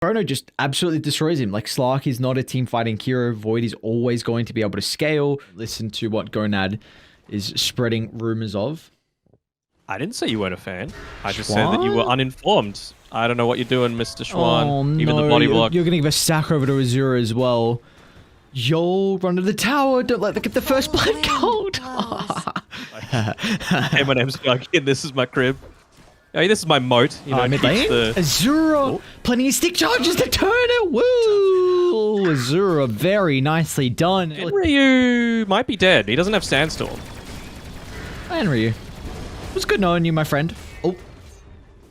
Chrono just absolutely destroys him. Like, Slark is not a team fighting hero. Void is always going to be able to scale. Listen to what Gonad is spreading rumors of. I didn't say you weren't a fan. I just said that you were uninformed. I don't know what you're doing, Mr. Schwan. Oh, Even no, the body block. You're going to give a sack over to Azura as well. Yo, run to the tower. Don't let them get the first blood gold. Eminem's again. This is my crib. Hey, this is my moat. You know, mid lane. Azura, plenty of stick charges to turn it. Woo! Azura, very nicely done. Ryu might be dead. He doesn't have Sandstorm. And Ryu. It was good knowing you, my friend. Oh,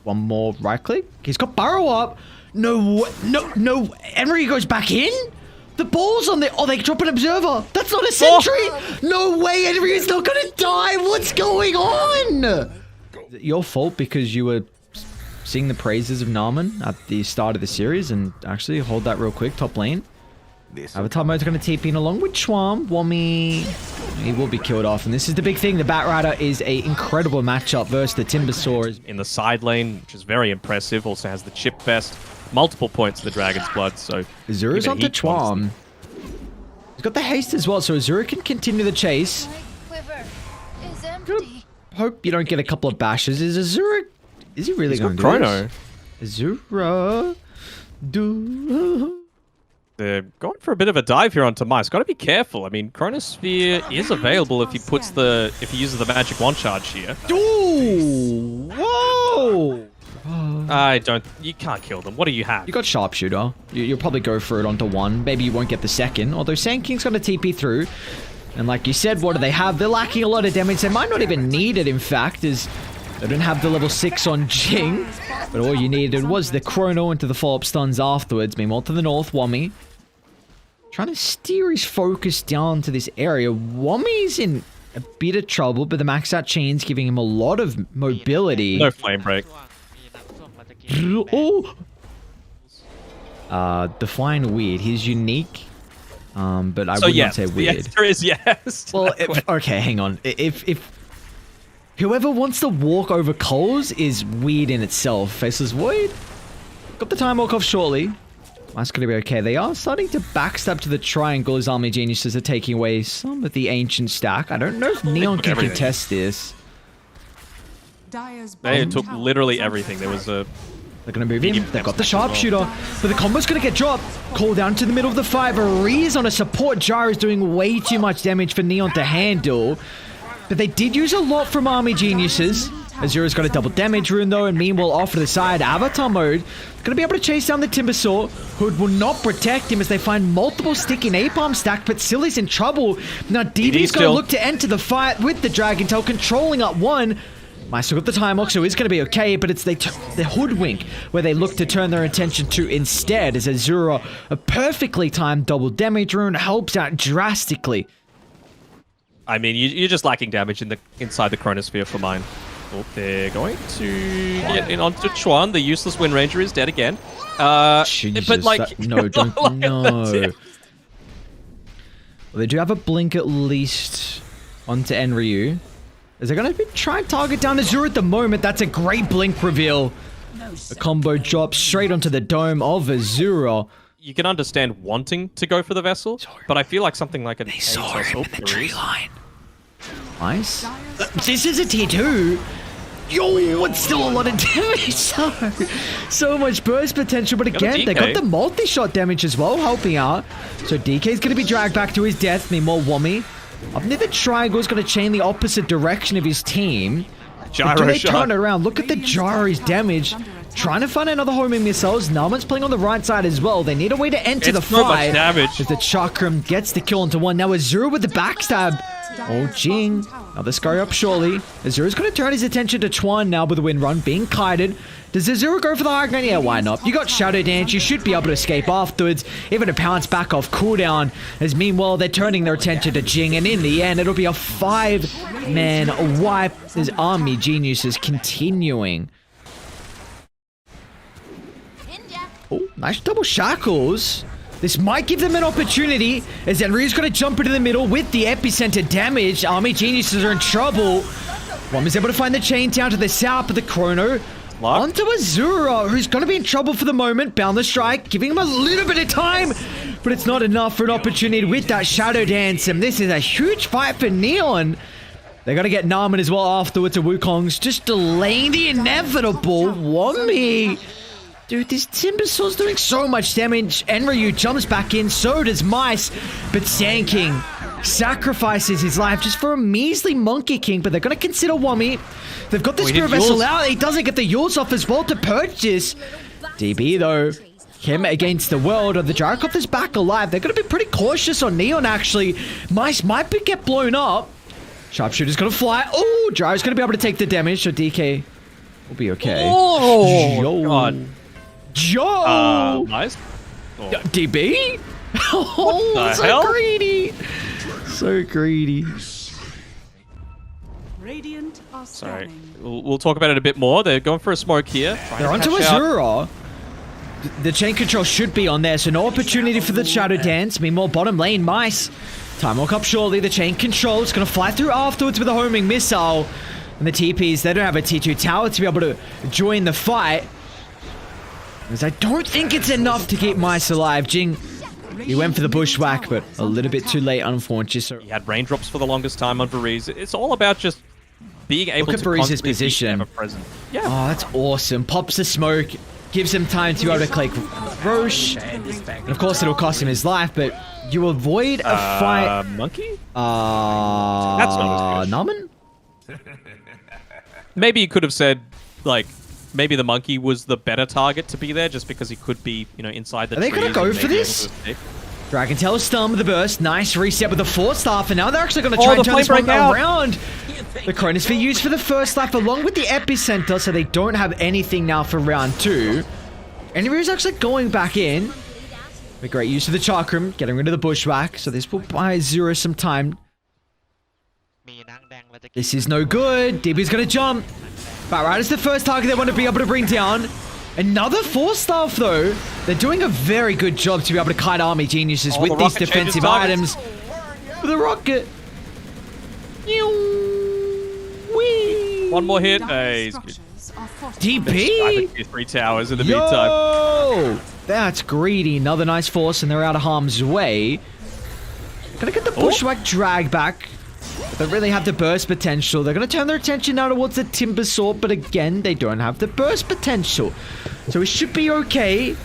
one more right click. He's got Burrow up. No. And Ryu goes back in. The ball's on there. Oh, they drop an observer. That's not a sentry. Oh. No way, and Ryu's not gonna die. What's going on? Is it your fault because you were singing the praises of Naaman at the start of the series? And actually, hold that real quick. Top lane. Avatar mode's going to TP in along with Schwam. Wommy. He will be killed off. And this is the big thing. The Batrider is an incredible matchup versus the Timbersaw. In the side lane, which is very impressive. Also has the chip vest. Multiple points to the Dragon's Blood. So Azura's onto Schwam. He's got the haste as well, so Azura can continue the chase. My quiver is empty. Hope you don't get a couple of bashes. Is Azura... Is he really going to do Chrono. this? Azura... They're going for a bit of a dive here onto Mice. Got to be careful. I mean, Chronosphere is available if he uses the magic wand charge here. Ooh! Whoa! You can't kill them. What do you have? You got Sharpshooter. You'll probably go for it onto one. Maybe you won't get the second. Although Sand King's got a TP through. And like you said, what do they have? They're lacking a lot of damage. They might not even need it, in fact, as they don't have the level 6 on Jing. But all you needed was the Chrono into the follow-up stuns afterwards. Meanwhile, to the north, Wommy trying to steer his focus down to this area. Wommy's in a bit of trouble, but the maxed out chain's giving him a lot of mobility. No flame break. Oh! Define weird. He's unique. But I wouldn't say weird. The answer is yes. Well, okay, hang on. If whoever wants to walk over coals is weird in itself. Faceless Void. Got the time walk off shortly. That's going to be okay. They are starting to backstab to the triangle as Army Geniuses are taking away some of the ancient stack. I don't know if Neon can contest this. They took literally everything. There was a... They're going to move in. They've got the Sharpshooter. But the combo's going to get dropped. Call down to the middle of the five. Reese on a support gyro is doing way too much damage for Neon to handle. But they did use a lot from Army Geniuses. Azura's got a double damage rune though, and meanwhile off to the side, Avatar mode. Going to be able to chase down the Timbersaw. Hood will not protect him as they find multiple sticky napalm stacked, but Silly's in trouble. Now DD's going to look to enter the fight with the Dragon Tail, controlling up one. Might still got the time lock, so it's going to be okay, but it's the Hoodwink where they look to turn their attention to instead, as Azura, a perfectly timed double damage rune, helps out drastically. I mean, you're just lacking damage inside the Chronosphere for mine. Oh, they're going to get in onto Chuan. The useless Wind Ranger is dead again. Jesus, but like... no, don't... no. Well, they do have a blink at least onto Enryu. Is they going to try and target down Azura at the moment? That's a great blink reveal. A combo drop straight onto the dome of Azura. You can understand wanting to go for the vessel, but I feel like something like an... They saw him in the tree line. Nice. This is a tier 2. Yo, it's still a lot of damage. So much burst potential, but again, they got the multi-shot damage as well, helping out. So DK's going to be dragged back to his death. Meanwhile, Wommy up near the triangle is going to chain the opposite direction of his team. Gyro do they shot. turn around? Look at the Gyro's damage. Trying to find another homing missiles. Naaman's playing on the right side as well. They need a way to enter the fight. Damage. As the Chakram gets the kill onto one. Now Azura with the backstab. Oh, Jing. Now this guy up surely. Azura's going to turn his attention to Chuan now with the wind run being kited. Does Azura go for the high ground? Yeah, why not? You got Shadow Dance. You should be able to escape afterwards. Even to pounce back off cooldown. As meanwhile, they're turning their attention to Jing. And in the end, it'll be a 5-man wipe as Army Geniuses continuing. Oh, nice double shackles. This might give them an opportunity as Enryu's going to jump into the middle with the epicenter damage. Army Geniuses are in trouble. Wommy's able to find the chain down to the south, but the Chrono Luck. Onto Azura, who's going to be in trouble for the moment. Boundless Strike, giving him a little bit of time, but it's not enough for an opportunity with that Shadow Dance. And this is a huge fight for Neon. They're going to get Namen as well afterwards. To Wukong's just delaying the inevitable. Wombi. Dude, this Timbersaw's doing so much damage. Enryu jumps back in, so does Mice. But Sand King sacrifices his life just for a measly Monkey King. But they're going to consider Wombi. They've got the Spirit Vessel out. He doesn't get the Yules off as well to purchase. DB, though, him against the world. The Gyrocopter's back alive. They're going to be pretty cautious on Neon, actually. Mice might get blown up. Sharpshooter's going to fly. Oh, Gyro's going to be able to take the damage, so DK will be okay. Oh, God. Joe! Nice. Oh. DB? Oh, so hell? greedy. So greedy. Radiant are Sorry. scanning. We'll talk about it a bit more. They're going for a smoke here. They're onto Azura. The chain control should be on there, so no opportunity for the Shadow Dance. Meanwhile, bottom lane, Mice. Time will come shortly. The chain control is going to fly through afterwards with a homing missile. And the TPs, they don't have a T2 tower to be able to join the fight. Because I don't think it's enough to keep Mice alive. Jing, he went for the bushwhack, but a little bit too late, unfortunately. He had raindrops for the longest time on Varese. It's all about just being able to Varese's constantly position. be ever present. Yeah. Oh, that's awesome. Pops the smoke, gives him time to be able to click Roche. And of course, it'll cost him his life, but you avoid a fight. Monkey? That's not as good. Namen? Maybe you could have said, like, maybe the monkey was the better target to be there just because he could be, you know, inside the Are they trees. gonna go and for maybe this? able to escape. Dragon Tail stun with the burst. Nice reset with the Force Staff, and now they're actually going to try and the turn this flame one break out. around. The Chronosphere used for the first life along with the Epicenter, so they don't have anything now for round 2. Anyways, actually going back in. A great use of the Chakram, getting rid of the Bushwhack, so this will buy Zero some time. This is no good. DB's going to jump. Batrider's the first target they want to be able to bring down. Another Force Staff, though. They're doing a very good job to be able to kite Army Geniuses with the these rocket defensive changes targets. items. With a rocket. Whee. One more hit. Hey, he's good. Structures are fortified. DB. 3 towers in the meantime. Yo! That's greedy. Another nice force, and they're out of harm's way. Gonna get the Bushwhack drag back. They don't really have the burst potential. They're going to turn their attention now towards the Timber Sword, but again, they don't have the burst potential. So it should be okay.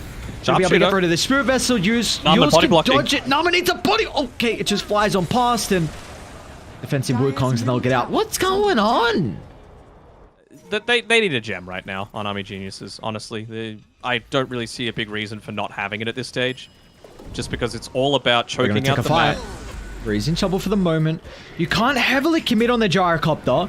Should be able to get rid of the Spirit Vessel. Yules can dodge it. Namen needs a body. Okay, it just flies on past, and defensive Wukongs, and they'll get out. What's going on? They need a gem right now on Army Geniuses, honestly. I don't really see a big reason for not having it at this stage. Just because it's all about choking out the map. He's in trouble for the moment. You can't heavily commit on the Gyrocopter.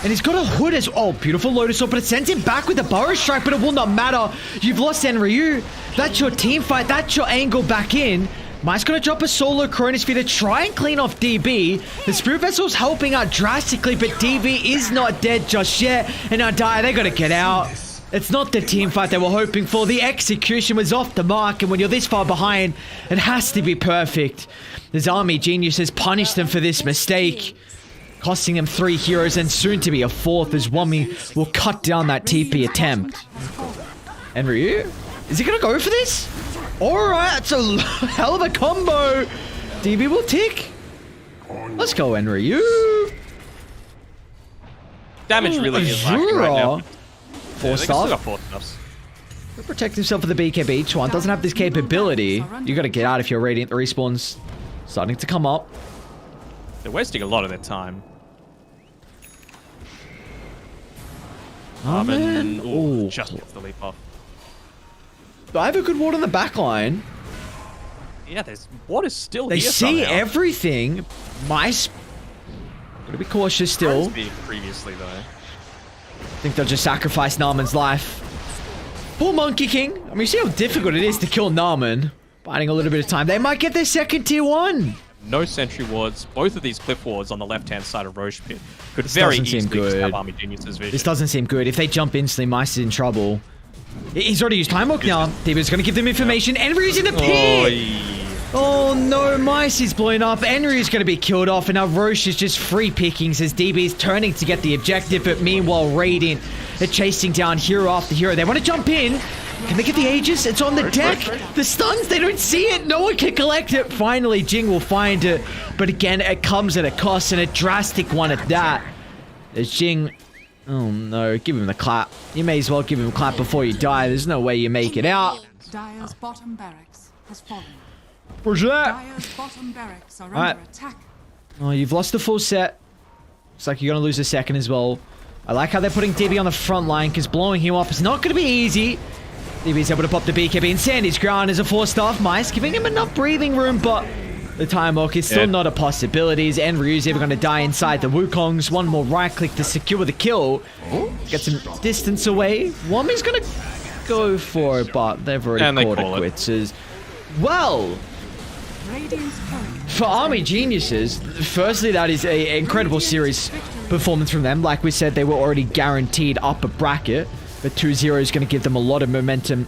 And he's got a hood as well. Oh, beautiful Lotus Sword, but it sends him back with a Burrow Strike, but it will not matter. You've lost Enryu. That's your team fight. That's your angle back in. Mike's going to drop a solo Chronosphere to try and clean off DB. The Spirit Vessel's helping out drastically, but DB is not dead just yet. And now Dire, they got to get out. It's not the team fight they were hoping for. The execution was off the mark, and when you're this far behind, it has to be perfect. This Army Geniuses punished them for this mistake, costing them 3 heroes and soon to be a 4th as Wummy will cut down that TP attempt. Enryu? Is he going to go for this? Alright, that's a hell of a combo. DB will tick. Let's go, Enryu. Damage really is lacking right now. Four staff. Four stuffs. Protect himself with the BKB. Chuan doesn't have this capability. You got to get out if you're Radiant. The respawn's starting to come up. They're wasting a lot of their time. Oh, man. Ooh, Ooh. just gets the leap off. I have a good ward on the back line. Yeah, there's what is still They here see somehow. everything. Mice. Gotta be cautious still. Being previously though. I think they'll just sacrifice Namen's life. Poor Monkey King. I mean, you see how difficult it is to kill Namen. Biding a little bit of time. They might get their second tier 1. No sentry wards. Both of these cliff wards on the left-hand side of Roche Pit could very easily just have Army Genius's vision. This doesn't seem good. If they jump instantly, Mice is in trouble. He's already used Time Walk now. David's going to give them information. Enryu's in the pit! Oh no, Mice is blown up. Enryu's going to be killed off, and now Roche is just free pickings as DB's turning to get the objective, but meanwhile Radiant They're chasing down hero after hero. They want to jump in. Can they get the Aegis? It's on the deck. The stuns, they don't see it. No one can collect it. Finally, Jing will find it. But again, it comes at a cost, and a drastic one at that. There's Jing. Oh no, give him the clap. You may as well give him a clap before you die. There's no way you make it out. Dire's bottom barracks has fallen. Where's that? Dire's bottom barracks are Alright. under attack. Oh, you've lost the full set. Looks like you're going to lose a second as well. I like how they're putting DB on the front line, because blowing him up is not going to be easy. DB's able to pop the BKB, and Sandy's ground is a 4-star Mice, giving him enough breathing room, but the time walk is still not a possibility. And Ryu's even going to die inside the Wukongs. One more right click to secure the kill. Get some distance away. Wami's going to go for it, but they've already called it quits. As well, for Army Geniuses, firstly, that is an incredible series performance from them. Like we said, they were already guaranteed upper bracket, but 2-0 is going to give them a lot of momentum